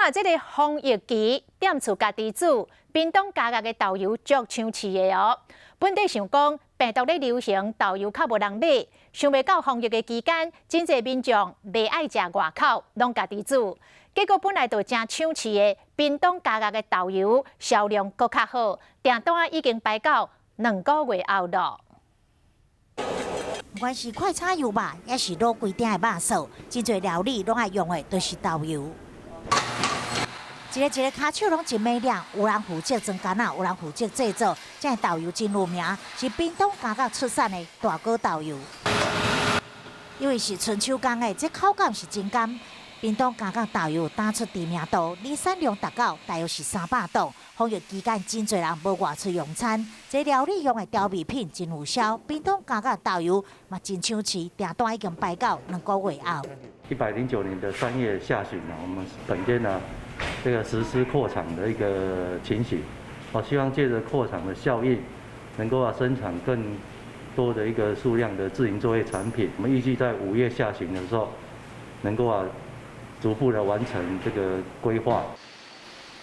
啊，这个防疫期店厝家己煮，冰冻加热的豆油足抢市的哦。本地想讲，病毒咧流行，豆油较无人买，想袂到防疫的期间，真侪民众袂爱食外口，拢家己煮。结果本来就真抢市的冰冻加热的豆油销量搁较好，订单已经排到2个月后了。 不管是快炒油吧，也是卤规定的肉臊，真侪料理拢爱用的都是豆油。一个骹手拢真美亮，有人负责装干啊，有人负责制作。这豆油真有名，是冰冻加到出产的大果豆油。因为是春秋工的，这口感是真甘。冰冻加到豆油打出知名度，年产量达到大约是300吨。防疫期间，真侪人无外出用餐，这料理用的调味品真有效。冰冻加到豆油嘛真抢市，订单已经排到2个月后。109年的3月下旬呢，我们本店呢这个实施扩厂的一个情形，我希望借着扩厂的效应，能够生产更多的一个数量的自营作业产品。我们预计在5月下旬的时候，能够逐步的完成这个规划。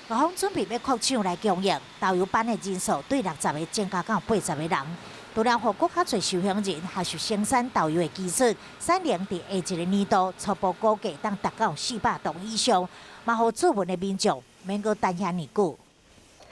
各方准备要扩厂来供应，豆油班的人数对60个增加到80个人。除了让更较侪受乡人学习生产豆油的技术，产量伫下一个年度初步估计当达到400吨以上，嘛，互资本的民众免阁等遐尼久。